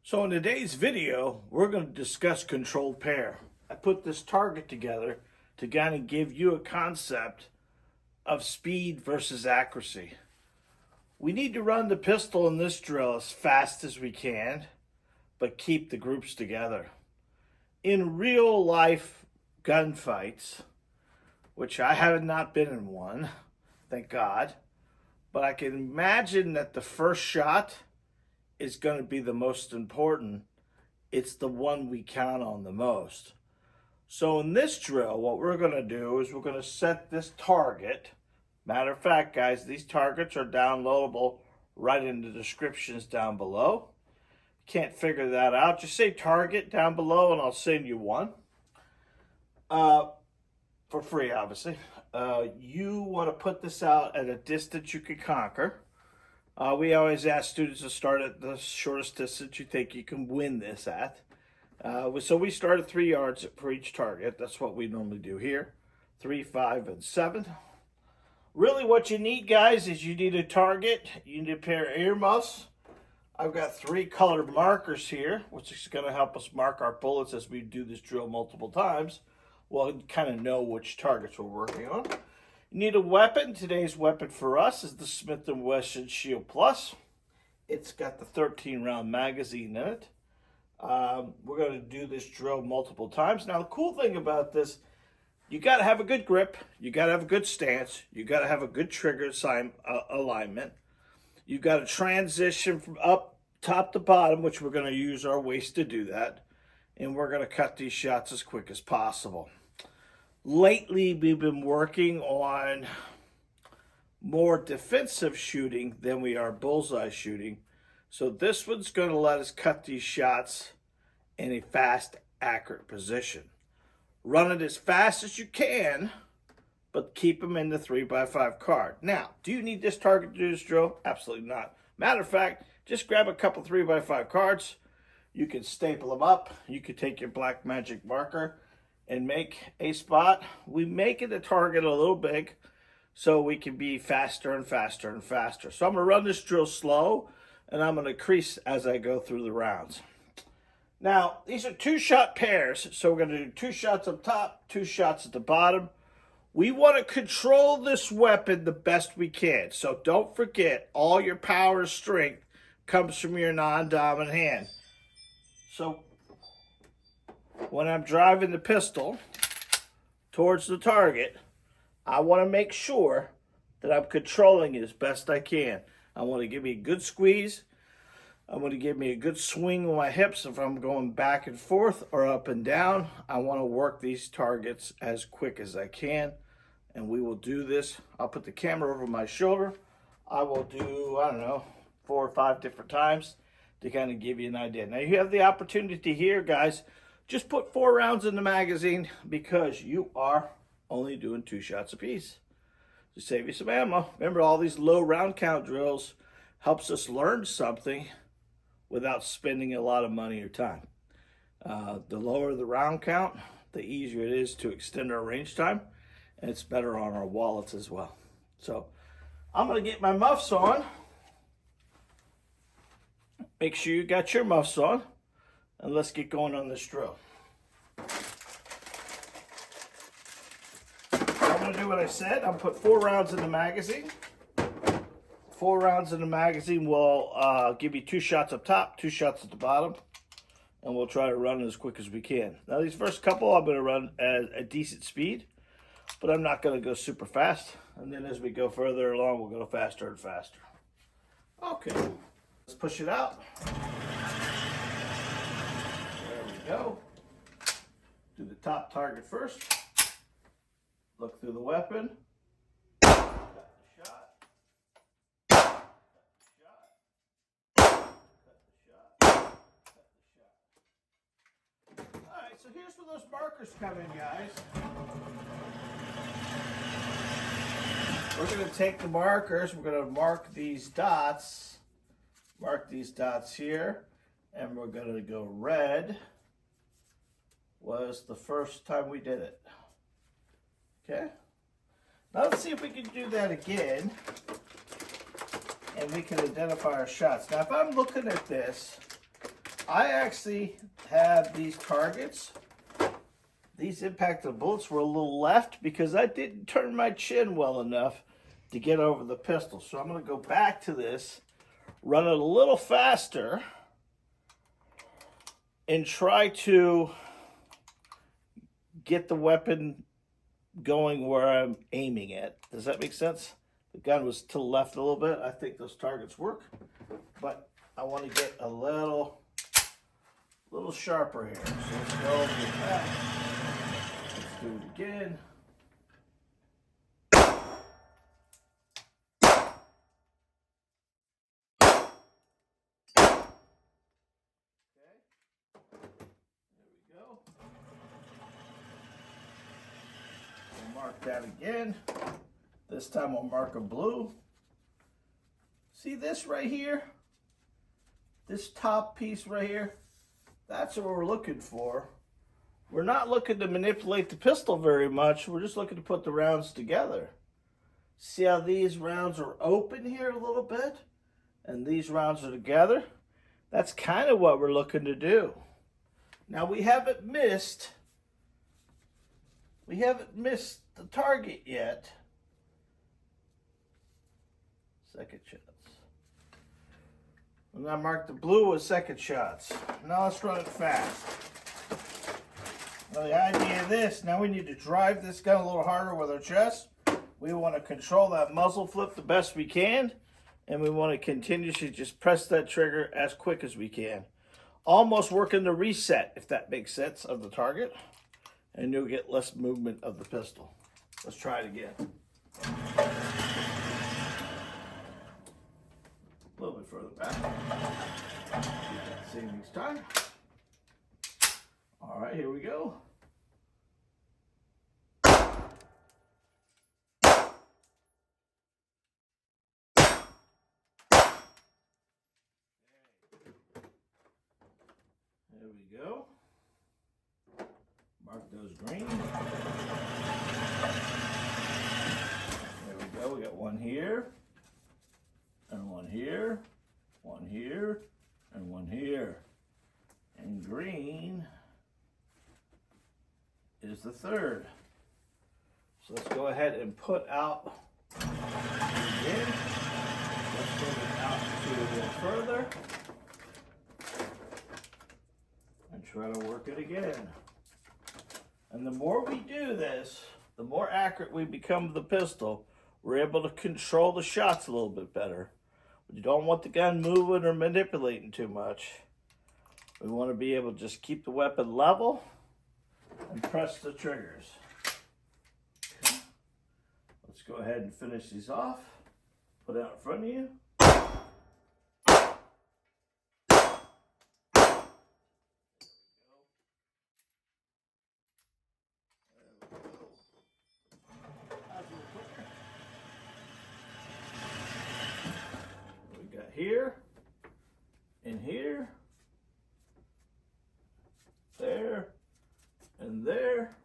So in today's video, we're going to discuss controlled pair. I put this target together to kind of give you a concept of speed versus accuracy. We need to run the pistol in this drill as fast as we can, but keep the groups together. In real life gunfights, which I have not been in one, thank God, but I can imagine that the first shot is going to be the most important. It's the one we count on the most. So in this drill, what we're going to do is we're going to set this target. Matter of fact, guys, these targets are downloadable right in the descriptions down below. Can't figure that out, just say target down below and I'll send you one. For free, obviously. You want to put this out at a distance you can conquer. We always ask students to start at the shortest distance you think you can win this at. So we start at 3 yards for each target. That's what we normally do here. 3, 5, and 7. Really what you need, guys, is you need a target. You need a pair of earmuffs. I've got 3 colored markers here, which is going to help us mark our bullets as we do this drill multiple times. We'll kind of know which targets we're working on. You need a weapon. Today's weapon for us is the Smith & Wesson Shield Plus. It's got the 13-round magazine in it. We're going to do this drill multiple times. Now, the cool thing about this, you got to have a good grip. You got to have a good stance. You got to have a good trigger alignment. You got to transition from up top to bottom, which we're going to use our waist to do that. And we're going to cut these shots as quick as possible. Lately, we've been working on more defensive shooting than we are bullseye shooting. So this one's going to let us cut these shots in a fast, accurate position. Run it as fast as you can, but keep them in the 3x5 card. Now, do you need this target to do this drill? Absolutely not. Matter of fact, just grab a couple 3x5 cards. You can staple them up. You can take your black magic marker and make a spot. We make it a target a little big so we can be faster and faster and faster. So I'm going to run this drill slow and I'm going to crease as I go through the rounds. Now, these are 2-shot pairs. So we're going to do 2 shots up top, 2 shots at the bottom. We want to control this weapon the best we can. So don't forget, all your power and strength comes from your non-dominant hand. So when I'm driving the pistol towards the target, I want to make sure that I'm controlling it as best I can. I want to give me a good squeeze. I want to give me a good swing with my hips if I'm going back and forth or up and down. I want to work these targets as quick as I can. And we will do this. I'll put the camera over my shoulder. I will do, I don't know, 4 or 5 different times to kind of give you an idea. Now you have the opportunity here, guys. Just put 4 rounds in the magazine because you are only doing 2 shots apiece. To save you some ammo. Remember, all these low round count drills helps us learn something without spending a lot of money or time. The lower the round count, the easier it is to extend our range time, and it's better on our wallets as well. So I'm going to get my muffs on. Make sure you got your muffs on, and let's get going on this drill. I'm going to do what I said. I'm going to put 4 rounds in the magazine. 4 rounds in the magazine will give you 2 shots up top, 2 shots at the bottom, and we'll try to run as quick as we can. Now, these first couple, I'm going to run at a decent speed, but I'm not going to go super fast. And then as we go further along, we'll go faster and faster. Okay, let's push it out. There we go. Do the top target first. Look through the weapon. Cut the shot. Cut the shot. Cut the shot. Cut the shot. All right, so here's where those markers come in, guys. We're going to take the markers. We're going to mark these dots. Mark these dots here. And we're going to go red was the first time we did it. Okay? Now let's see if we can do that again. And we can identify our shots. Now if I'm looking at this, I actually have these targets. These impacted bullets were a little left because I didn't turn my chin well enough to get over the pistol. So I'm going to go back to this, run it a little faster, and try to get the weapon going where I'm aiming at. Does that make sense? The gun was to the left a little bit. I think those targets work, but I want to get a little sharper here. So let's go back. Let's do it again. Mark that again. This time I'll mark a blue. See this right here? This top piece right here? That's what we're looking for. We're not looking to manipulate the pistol very much. We're just looking to put the rounds together. See how these rounds are open here a little bit? And these rounds are together? That's kind of what we're looking to do. Now we haven't missed the target yet. Second shots. I'm gonna mark the blue with second shots. Now let's run it fast. Now the idea of this, now we need to drive this gun a little harder with our chest. We want to control that muzzle flip the best we can, and we want to continuously just press that trigger as quick as we can. Almost working the reset, if that makes sense, of the target, and you'll get less movement of the pistol. Let's try it again. A little bit further back. Get that same each time. All right, here we go. There we go. Mark those green. There we go. We got one here, and one here, one here, and one here. And green is the third. So let's go ahead and put out again. Let's put it out to a little further. And try to work it again. And the more we do this, the more accurate we become with the pistol. We're able to control the shots a little bit better. You don't want the gun moving or manipulating too much. We want to be able to just keep the weapon level and press the triggers. Okay. Let's go ahead and finish these off. Put it out in front of you. Here, and here, there, and there,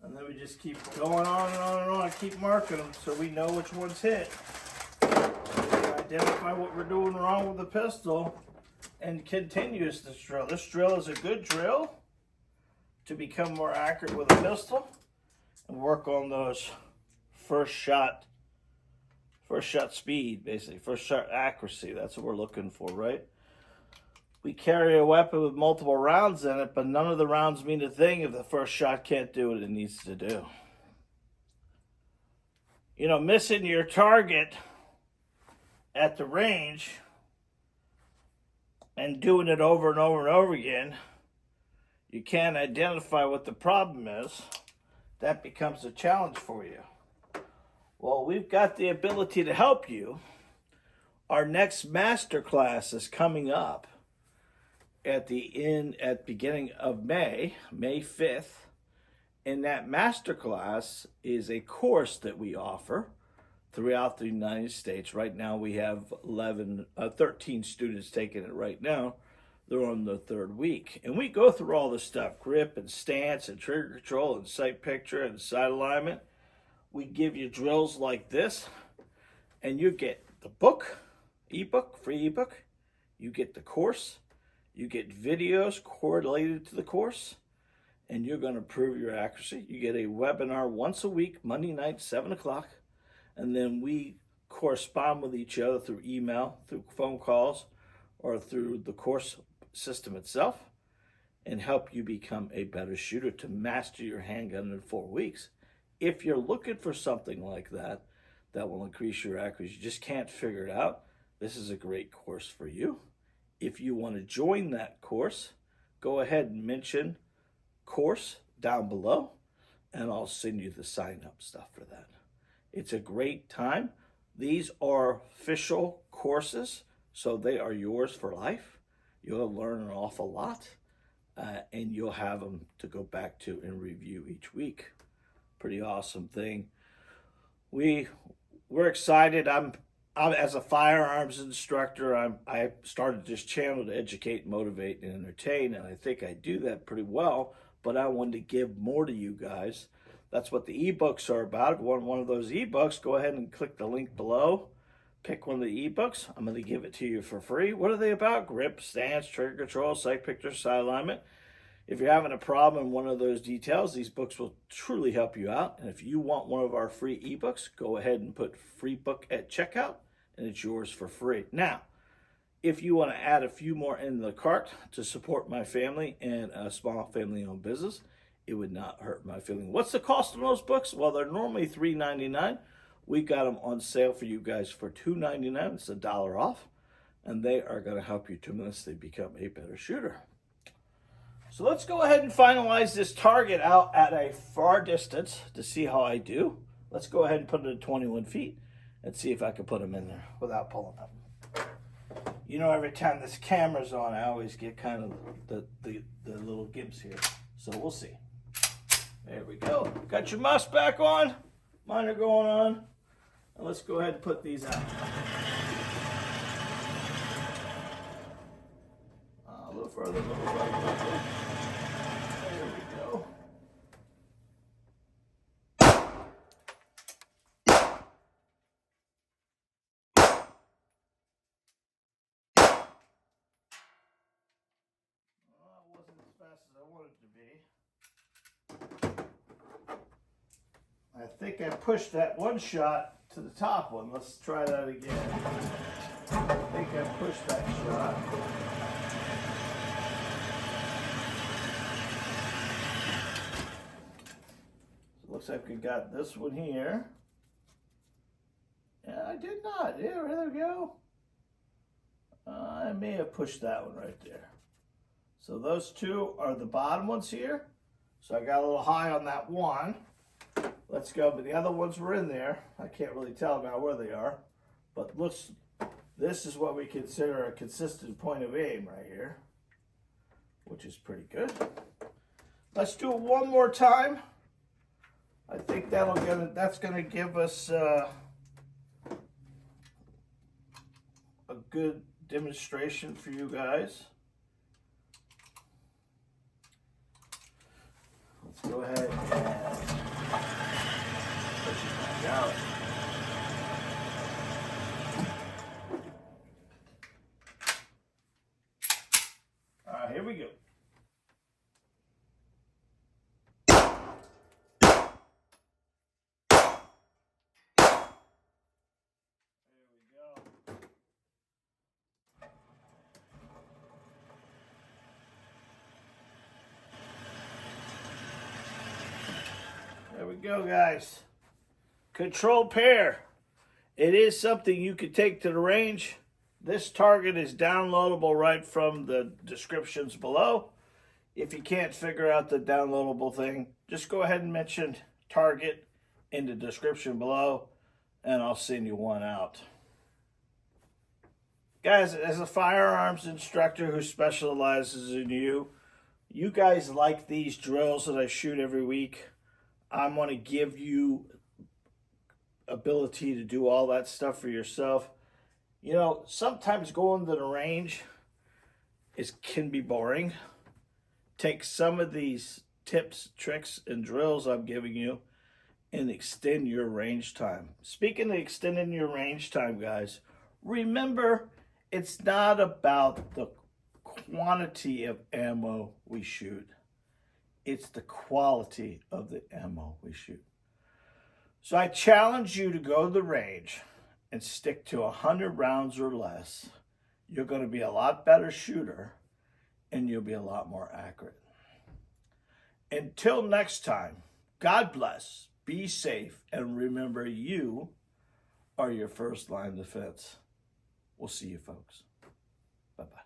and then we just keep going on and on and on and keep marking them so we know which one's hit. Identify what we're doing wrong with the pistol and continues this drill. This drill is a good drill to become more accurate with a pistol and work on those first shot speed, basically, first shot accuracy. That's what we're looking for, right? We carry a weapon with multiple rounds in it, but none of the rounds mean a thing if the first shot can't do what it needs to do. You know, missing your target at the range and doing it over and over and over again, you can't identify what the problem is. That becomes a challenge for you. Well, we've got the ability to help you. Our next master class is coming up at the beginning of May 5th. And that master class is a course that we offer throughout the United States. Right now we have 13 students taking it right now. They're on the third week. And we go through all this stuff, grip and stance and trigger control and sight picture and sight alignment. We give you drills like this, and you get the book, ebook, free ebook. You get the course, You get videos correlated to the course, and you're going to prove your accuracy. You get a webinar once a week, Monday night, 7 o'clock, and then we correspond with each other through email, through phone calls, or through the course system itself, and help you become a better shooter to master your handgun in 4 weeks. If you're looking for something like that will increase your accuracy, you just can't figure it out, this is a great course for you. If you want to join that course, go ahead and mention course down below, and I'll send you the sign-up stuff for that. It's a great time. These are official courses, so they are yours for life. You'll learn an awful lot, and you'll have them to go back to and review each week. Pretty awesome thing. We're excited. I'm as a firearms instructor, I started this channel to educate, motivate, and entertain, and I think I do that pretty well, but I wanted to give more to you guys. That's what the ebooks are about. If you want one of those ebooks, go ahead and click the link below. Pick one of the ebooks. I'm going to give it to you for free. What are they about? Grip, stance, trigger control, sight picture, sight alignment. If you're having a problem in one of those details, these books will truly help you out. And if you want one of our free ebooks, go ahead and put free book at checkout, and it's yours for free. Now, if you want to add a few more in the cart to support my family and a small family-owned business, it would not hurt my feeling. What's the cost of those books? Well, they're normally $3.99. We got them on sale for you guys for $2.99. It's $1 off, and they are going to help you tremendously become a better shooter. So let's go ahead and finalize this target out at a far distance to see how I do. Let's go ahead and put it at 21 feet and see if I can put them in there without pulling up. You know, every time this camera's on, I always get kind of the little gimps here. So we'll see. There we go. Got your muffs back on. Mine are going on. And let's go ahead and put these out. A little further, a little further. There we go. Well, it wasn't as fast as I wanted it to be. I think I pushed that one shot to the top one. Let's try that again. I think I pushed that shot. So looks like we got this one here. Yeah, I did not. Yeah, there we go. I may have pushed that one right there. So those two are the bottom ones here. So I got a little high on that one. Let's go, but the other ones were in there. I can't really tell now where they are. But this is what we consider a consistent point of aim right here, which is pretty good. Let's do it one more time. I think that's going to give us a good demonstration for you guys. Let's go ahead and push it back out. All right, here we go. There we go, guys. Controlled pair. It is something you could take to the range. This target is downloadable right from the descriptions below. If you can't figure out the downloadable thing, just go ahead and mention target in the description below, and I'll send you one out. Guys, as a firearms instructor who specializes in you guys like these drills that I shoot every week. I want to give you ability to do all that stuff for yourself. You know, sometimes going to the range can be boring. Take some of these tips, tricks, and drills I'm giving you and extend your range time. Speaking of extending your range time, guys, remember, it's not about the quantity of ammo we shoot. It's the quality of the ammo we shoot. So I challenge you to go to the range and stick to 100 rounds or less. You're going to be a lot better shooter and you'll be a lot more accurate. Until next time, God bless, be safe, and remember you are your first line of defense. We'll see you, folks. Bye-bye.